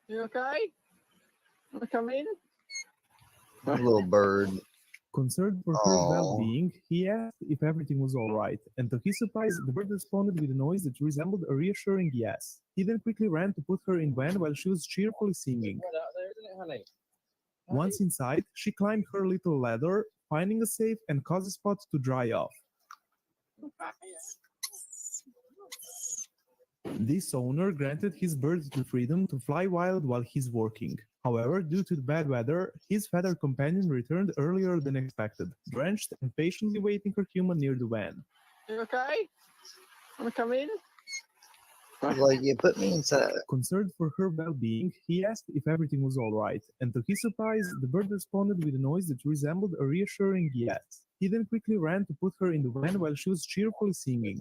You okay? Wanna come in? Little bird. Concerned for her Aw. well-being, he asked if everything was all right, and to his surprise, the bird responded with a noise that resembled a reassuring yes. He then quickly ran to put her in van while she was cheerfully singing. Once inside, she climbed her little ladder, finding a safe and cozy spot to dry off. This owner granted his bird the freedom to fly wild while he's working. However, due to the bad weather, his feathered companion returned earlier than expected, drenched and patiently waiting for human near the van. You okay? Wanna come in? Like, you put me inside. Concerned for her well-being, he asked if everything was all right, and to his surprise, the bird responded with a noise that resembled a reassuring yes. He then quickly ran to put her in the van while she was cheerfully singing.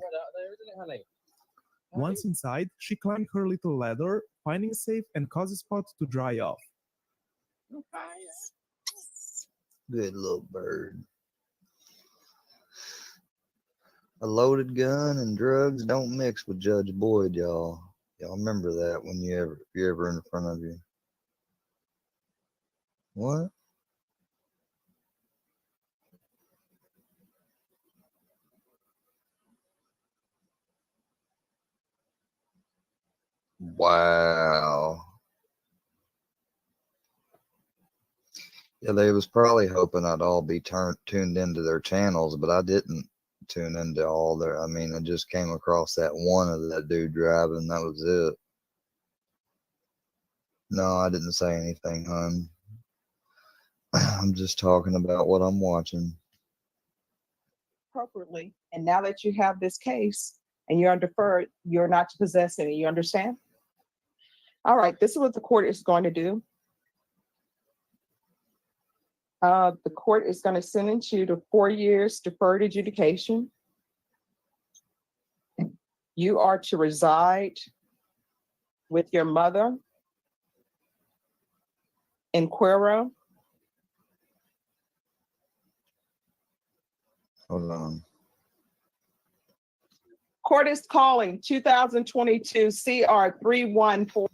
Once inside, she climbed her little ladder, finding a safe and cozy spot to dry off. Good little bird. A loaded gun and drugs don't mix with Judge Boyd, y'all. Y'all remember that when if you're ever in front of you. What? Wow. Yeah, they was probably hoping I'd all be tuned into their channels, but I didn't tune into all their. I mean, I just came across that one of that dude driving. That was it. No, I didn't say anything, hon. I'm just talking about what I'm watching. Appropriately. And now that you have this case and you're deferred, you're not to possess any. You understand? All right, this is what the court is going to do. The court is going to sentence you to 4 years deferred adjudication. You are to reside with your mother in Cuero. Hold on. Court is calling 2022 CR 314.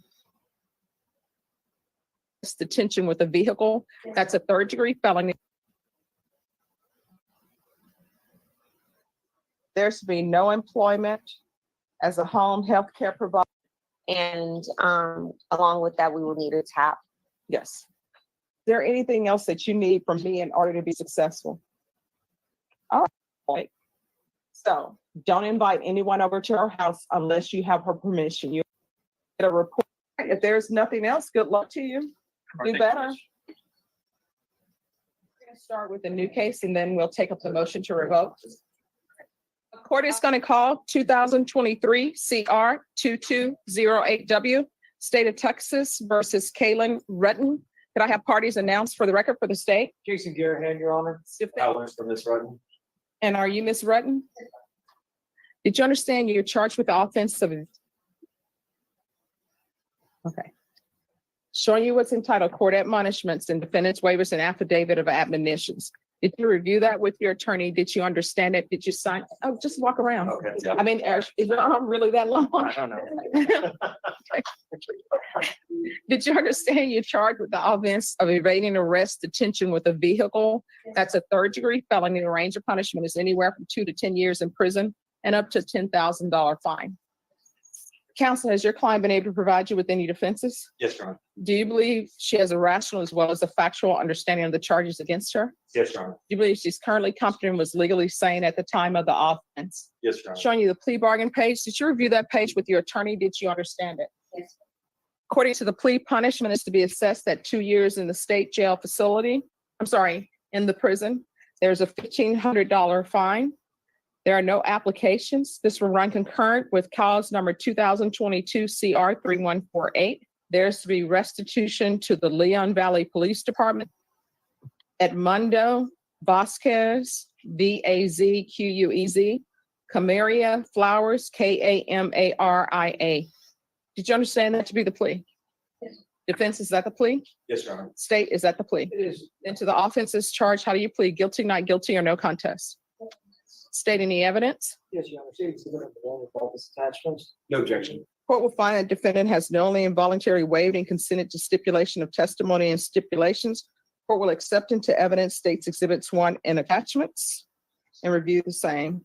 Detention with a vehicle. That's a third-degree felony. There's to be no employment as a home health care provider. And along with that, we will need a tap. Yes. Is there anything else that you need from me in order to be successful? All right. So don't invite anyone over to our house unless you have her permission. You get a report. If there's nothing else, good luck to you. Do better. We're going to start with a new case and then we'll take up the motion to revoke. The court is going to call 2023 CR 2208W, State of Texas versus Kaylin Rutten. Could I have parties announced for the record for the state? Jason Garrett, Your Honor. Hours for Miss Rutten. And are you Miss Rutten? Did you understand you're charged with the offense of? Okay. Showing you what's entitled Court Admonishments and Defendant's Waivers and Affidavit of Admonitions. Did you review that with your attorney? Did you understand it? Did you sign? Oh, just walk around. Okay. Yeah. I mean, is your arm really that long? I don't know. Did you understand you're charged with the offense of evading arrest, detention with a vehicle? That's a third-degree felony. The range of punishment is anywhere from 2 to 10 years in prison and up to $10,000 fine. Counsel, has your client been able to provide you with any defenses? Yes, Your Honor. Do you believe she has a rational as well as a factual understanding of the charges against her? Yes, Your Honor. Do you believe she's currently competent and was legally sane at the time of the offense? Yes, Your Honor. Showing you the plea bargain page. Did you review that page with your attorney? Did you understand it? Yes. According to the plea, punishment is to be assessed at 2 years in the state jail facility. I'm sorry, in the prison. There's a $1,500 fine. There are no applications. This will run concurrent with cause number 2022 CR 3148. There's to be restitution to the Leon Valley Police Department. Edmundo Vasquez, Vazquez, Camaria Flowers, Kamaria. Did you understand that to be the plea? Yes. Defense, is that the plea? Yes, Your Honor. State, is that the plea? It is. And to the offenses charged, how do you plead? Guilty, not guilty, or no contest? State any evidence? Yes, Your Honor. See exhibit along with all this attachments. No objection. Court will find that defendant has knowingly and voluntarily waived and consented to stipulation of testimony and stipulations. Court will accept into evidence states exhibits 1 and attachments and review the same.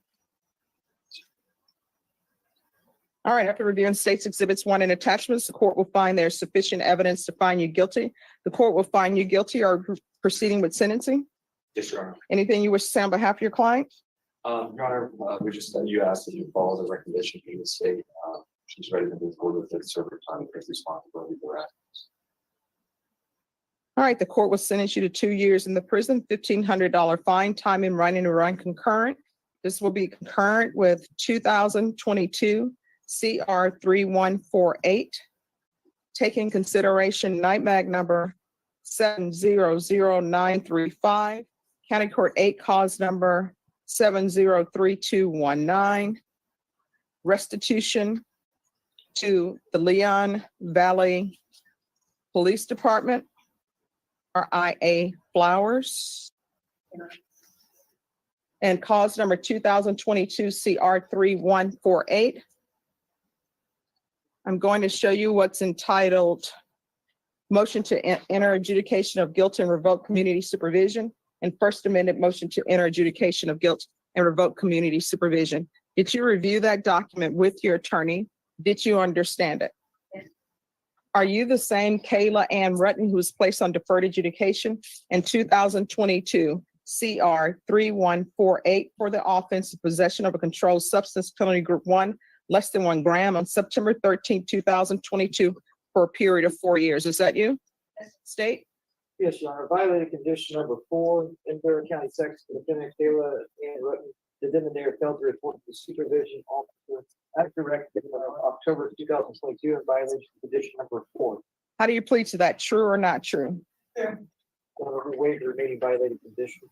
All right, after reviewing states exhibits 1 and attachments, the court will find there's sufficient evidence to find you guilty. The court will find you guilty or proceeding with sentencing. Yes, Your Honor. Anything you wish to say on behalf of your client? Your Honor, you asked that you follow the recommendation from the state. She's ready to move forward with it, serve her time, and take responsibility for that. All right, the court will sentence you to 2 years in the prison, $1,500 fine, time in writing to run concurrent. This will be concurrent with 2022 CR 3148. Take in consideration night mag number 7000935, County Court 8 cause number 703219, restitution to the Leon Valley Police Department, RIA Flowers, and cause number 2022 CR 3148. I'm going to show you what's entitled Motion to Enter Adjudication of Guilt and Revoke Community Supervision, and First Amendment Motion to Enter Adjudication of Guilt and Revoke Community Supervision. Did you review that document with your attorney? Did you understand it? Are you the same Kayla Ann Rutten who was placed on deferred adjudication in 2022 CR 3148 for the offense of possession of a controlled substance, penalty group 1, less than 1 gram, on September 13, 2022 for a period of 4 years? Is that you? State? Yes, Your Honor. Violated condition number 4 in Bear County, Texas, Lieutenant Kayla Ann Rutten, the defendant failed to report to the supervision officer after record of October 2022 in violation of condition number 4. How do you plead to that? True or not true? Waive the remaining violated conditions.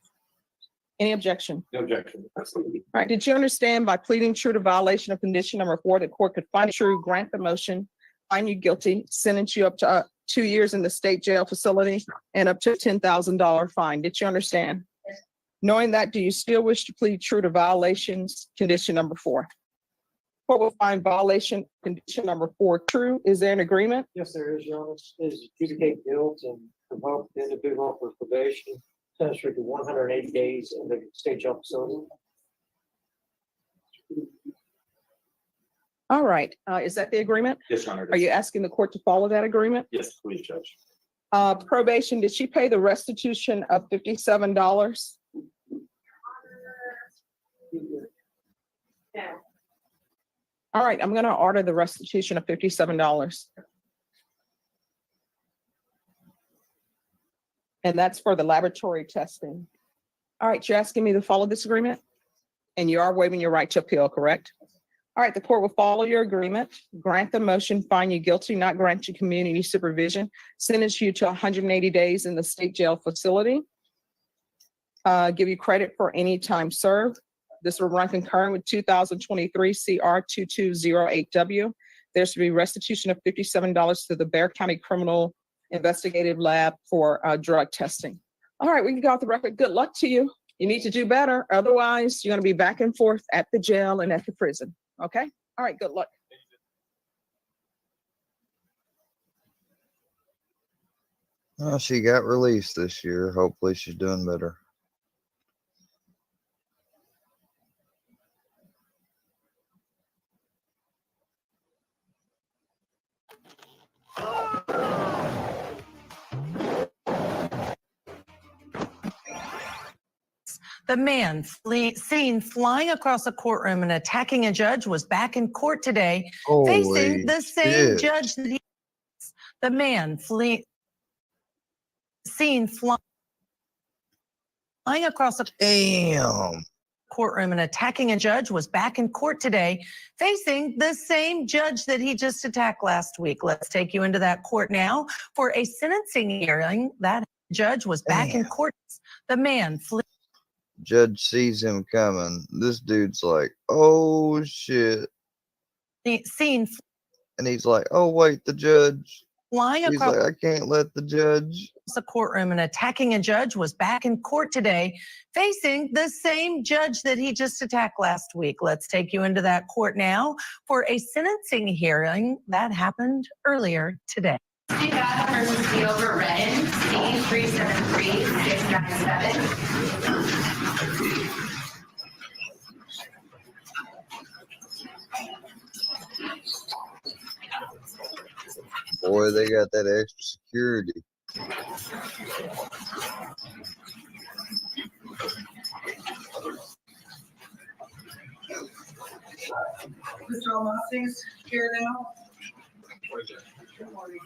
Any objection? No objection. Absolutely. All right, did you understand by pleading true to violation of condition number 4, the court could find true, grant the motion, find you guilty, sentence you up to 2 years in the state jail facility and up to a $10,000 fine? Did you understand? Yes. Knowing that, do you still wish to plead true to violations condition number 4? Court will find violation condition number 4 true. Is there an agreement? Yes, there is, Your Honor. Is adjudicate guilt and provoke the individual for probation, sentence to 180 days in the state jail facility. All right, is that the agreement? Yes, Your Honor. Are you asking the court to follow that agreement? Yes, please, Judge. Probation, did she pay the restitution of $57? Yeah. All right, I'm gonna order the restitution of $57. And that's for the laboratory testing. All right, you're asking me to follow this agreement? And you are waiving your right to appeal, correct? All right, the court will follow your agreement, grant the motion, find you guilty, not grant you community supervision, sentence you to 180 days in the state jail facility, give you credit for any time served. This will run concurrent with 2023 CR 2208W. There's to be restitution of $57 to the Bear County Criminal Investigative Lab for drug testing. All right, we can go off the record. Good luck to you. You need to do better. Otherwise, you're going to be back and forth at the jail and at the prison. Okay? All right, good luck. Well, she got released this year. Hopefully she's doing better. The man seen flying across a courtroom and attacking a judge was back in court today, facing the same judge that he. The man seen flying across a courtroom and attacking a judge was back in court today, facing the same judge that he just attacked last week. Let's take you into that court now for a sentencing hearing. That judge was back in court. The man Judge sees him coming. This dude's like, oh shit. Scene. And he's like, oh wait, the judge. flying He's across like, I can't let the judge. the courtroom and attacking a judge was back in court today, facing the same judge that he just attacked last week. Let's take you into that court now for a sentencing hearing that happened earlier today. versus Gilbert Redden, C373697. Boy, they got that extra security. Mr. Almaci's here now. Good morning.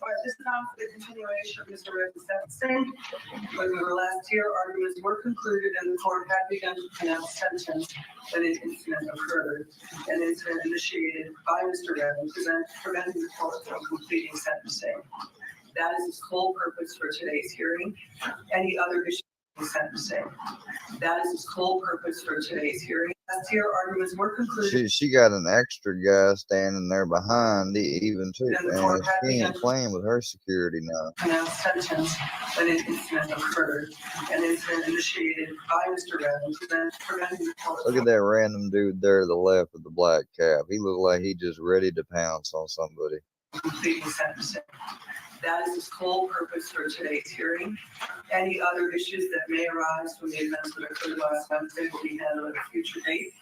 All right, this is now the continuation of Mr. Redden's sentencing. When we were last here, arguments were concluded and the court had begun to pronounce sentence when an incident occurred. An incident initiated by Mr. Redden preventing the court from completing sentencing. That is its whole purpose for today's hearing. Any other issue in sentencing. That is its whole purpose for today's hearing. Last here, arguments were concluded. She got an extra guy standing there behind even too. And she ain't playing with her security now. Pronounced sentence when an incident occurred. An incident initiated by Mr. Redden preventing the court. Look at that random dude there to the left with the black cap. He looked like he just ready to pounce on somebody. Completing sentencing. That is the whole purpose for today's hearing. Any other issues that may arise from the events that occurred last Wednesday will be handled at a future date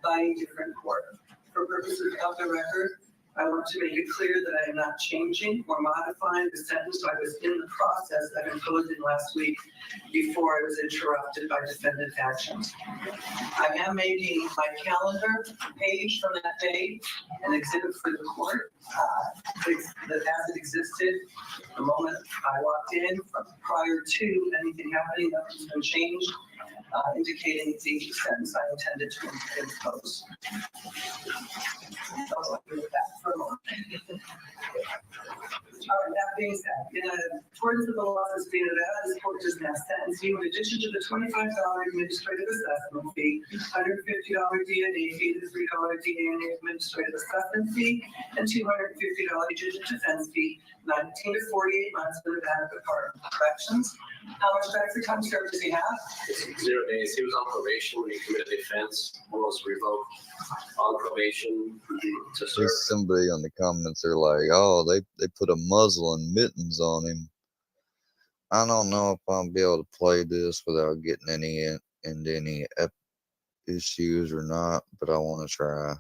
by a different court. For purposes of the record, I want to make it clear that I am not changing or modifying the sentence I was in the process of imposing last week before I was interrupted by defendant actions. I am making my calendar page from that day an exhibit for the court that as it existed the moment I walked in prior to anything happening that has been changed, indicating the sentence I intended to impose. I'll do that for a moment. All right, that being said, in accordance with the laws of the state of Nevada, this court does now sentence you in addition to the $25 administrative assessment fee, $150 DNA fee, the $3 DNA administrative assessment fee, and $250 judicial defense fee, 19 to 48 months for the Nevada Department of Corrections. How much extra time served does he have? It's 0 days. He was on probation when he committed the offense, was revoked on probation to serve. There's somebody on the comments are like, oh, they put a muzzle and mittens on him. I don't know if I'll be able to play this without getting into any issues or not, but I want to try.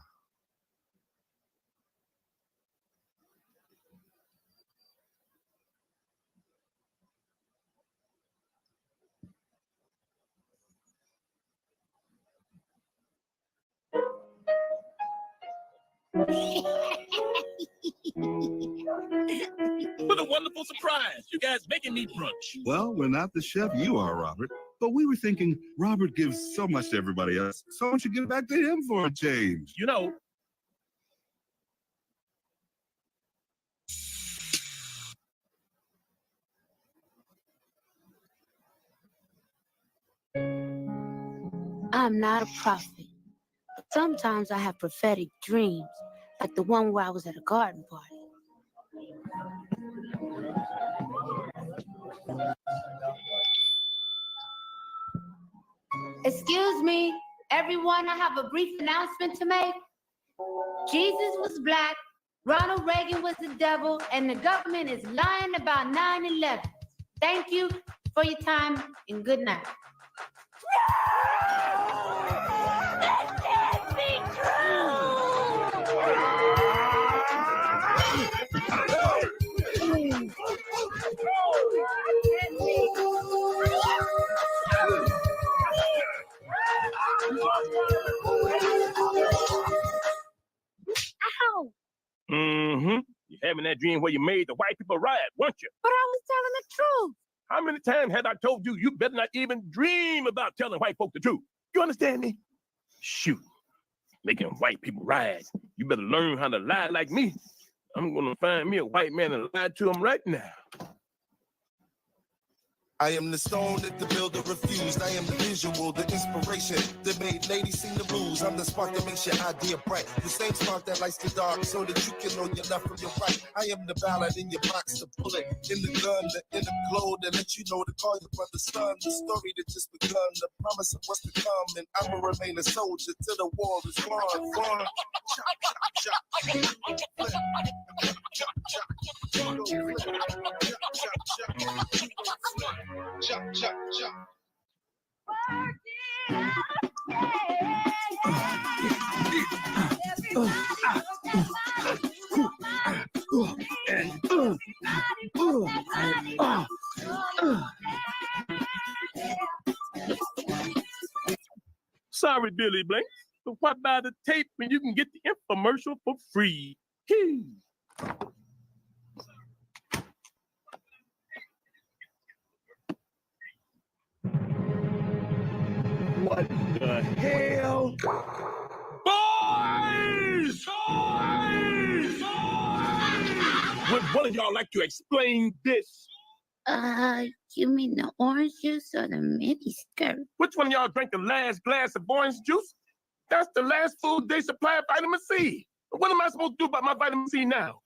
What a wonderful surprise. You guys making me brunch. Well, we're not the chef you are, Robert. But we were thinking Robert gives so much to everybody else. So why don't you give back to him for a change? You know, I'm not a prophet, but sometimes I have prophetic dreams, like the one where I was at a garden party. Excuse me, everyone, I have a brief announcement to make. Jesus was black, Ronald Reagan was the devil, and the government is lying about 9/11. Thank you for your time and good night. That can't be true! Ow! mm-hmm. You're having that dream where you made the white people riot, weren't you? But I was telling the truth. How many times have I told you, you better not even dream about telling white folk the truth? You understand me? Shoot. Making white people riot. You better learn how to lie like me. I'm going to find me a white man and lie to him right now. I am the stone that the builder refused. I am the visual, the inspiration that made ladies sing the blues. I'm the spark that makes your idea bright. The same spark that lights the dark so that you can know your left from your right. I am the ballad in your box, the bullet in the gun, the inner glow that let you know to call your brother son. The story that just begun, the promise of what's to come. And I'ma remain a soldier till the war is won. Chop, chop, chop. Chop, chop, chop. Sorry, Billy Blank, but what about the tape when you can get the infomercial for free? Hee. What the hell? Boys! Boys! Would one of y'all like to explain this? You mean the orange juice or the mini skirt? Which one of y'all drank the last glass of orange juice? That's the last food they supply of vitamin C. What am I supposed to do about my vitamin C now?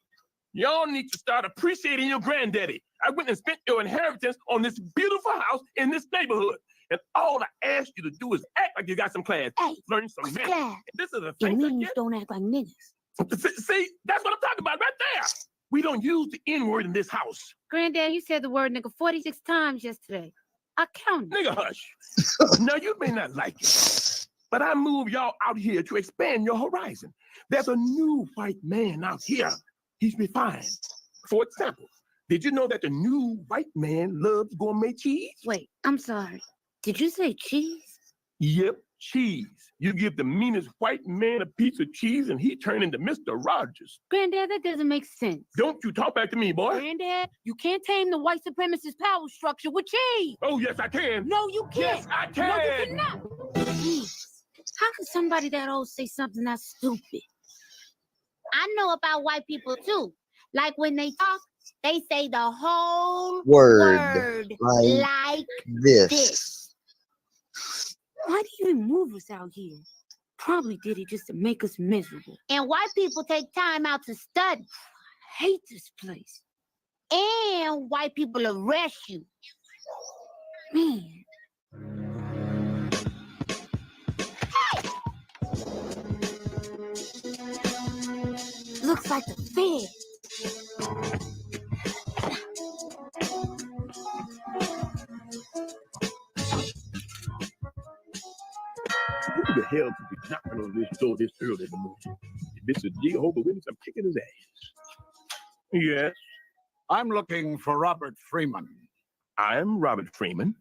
Y'all need to start appreciating your granddaddy. I went and spent your inheritance on this beautiful house in this neighborhood. And all I ask you to do is act like you got some class. Hey, learn some manners. class? This is a Your thing. minions don't act like niggas. See, that's what I'm talking about right there. We don't use the N-word in this house. Granddad, you said the word nigga 46 times yesterday. I counted. Nigga, hush. Now, you may not like it, but I moved y'all out here to expand your horizon. There's a new white man out here. He's refined. For example, did you know that the new white man loves gourmet cheese? Wait, I'm sorry. Did you say cheese? Yep, cheese. You give the meanest white man a piece of cheese and he turn into Mr. Rogers. Granddad, that doesn't make sense. Don't you talk back to me, boy. Granddad, you can't tame the white supremacist power structure with cheese. Oh, yes, I can. No, you can't. Yes, I can. No, you cannot. Jeez. How can somebody that old say something that stupid? I know about white people, too. Like when they talk, they say the whole Word like this. Why do you even move us out here? Probably did it just to make us miserable. And white people take time out to study. I hate this place. And white people arrest you. Man. Looks like the Fed. Who the hell could be knocking on this door this early in the morning? If it's a Jehovah's Witness, I'm kicking his ass. Yes. I'm looking for Robert Freeman. I'm Robert Freeman.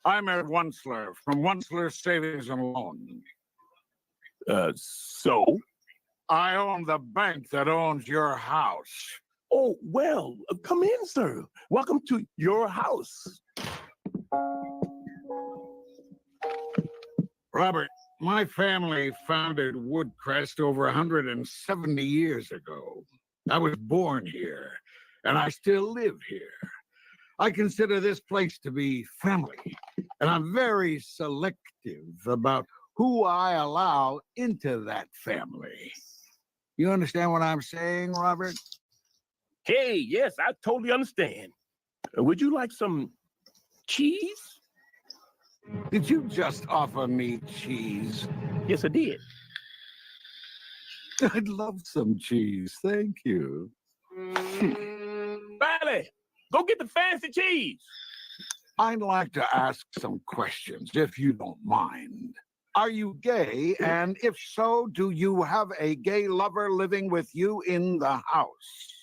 I'm Ed Wensler from Wensler Savings and Loan. So? I own the bank that owns your house. Oh, well, come in, sir. Welcome to your house. Robert, my family founded Woodcrest over 170 years ago. I was born here, and I still live here. I consider this place to be family, and I'm very selective about who I allow into that family. You understand what I'm saying, Robert? Hey, yes, I totally understand. Would you like some cheese? Did you just offer me cheese? Yes, I did. I'd love some cheese, thank you. Riley, go get the fancy cheese. I'd like to ask some questions, if you don't mind. Are you gay? And if so, do you have a gay lover living with you in the house?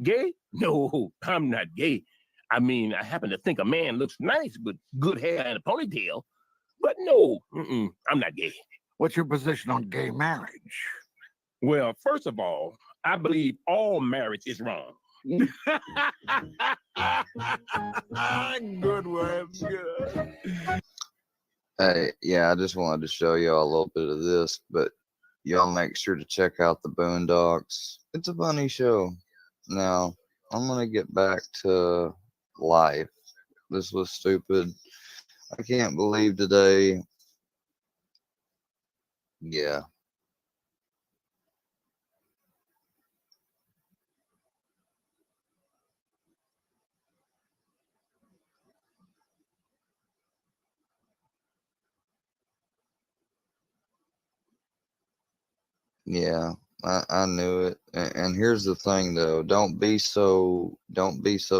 Gay? No, I'm not gay. I mean, I happen to think a man looks nice with good hair and a ponytail. But no, I'm not gay. What's your position on gay marriage? Well, first of all, I believe all marriage is wrong. Good one, good. Hey, yeah, I just wanted to show y'all a little bit of this, but y'all make sure to check out the Boondocks. It's a funny show. Now, I'm going to get back to life. This was stupid. I can't believe today. Yeah. Yeah, I knew it. And here's the thing though, don't be so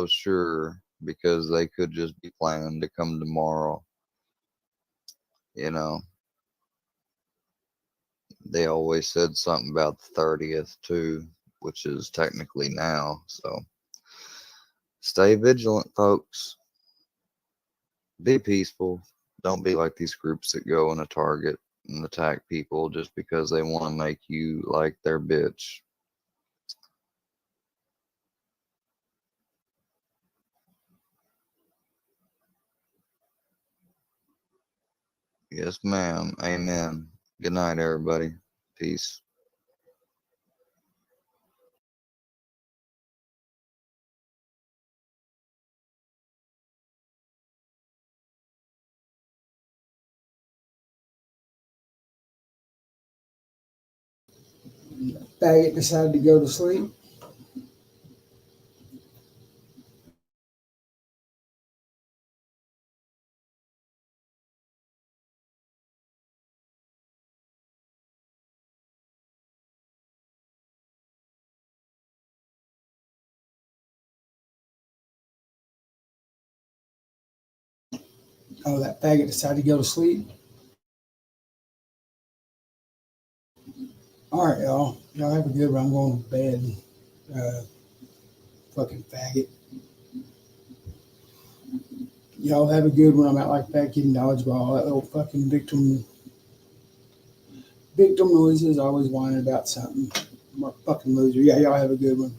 sure because they could just be planning to come tomorrow. You know, they always said something about the 30th too, which is technically now. So stay vigilant, folks. Be peaceful. Don't be like these groups that go and target and attack people just because they want to make you like their bitch. Yes, ma'am. Amen. Good night, everybody. Peace. Faggot decided to go to sleep. Oh, that faggot decided to go to sleep. All right, y'all. Y'all have a good one. I'm going to bed. Fucking faggot. Y'all have a good one. I'm out like fat kid in dodgeball. That little fucking victim noises, always whining about something. I'm a fucking loser. Yeah, y'all have a good one.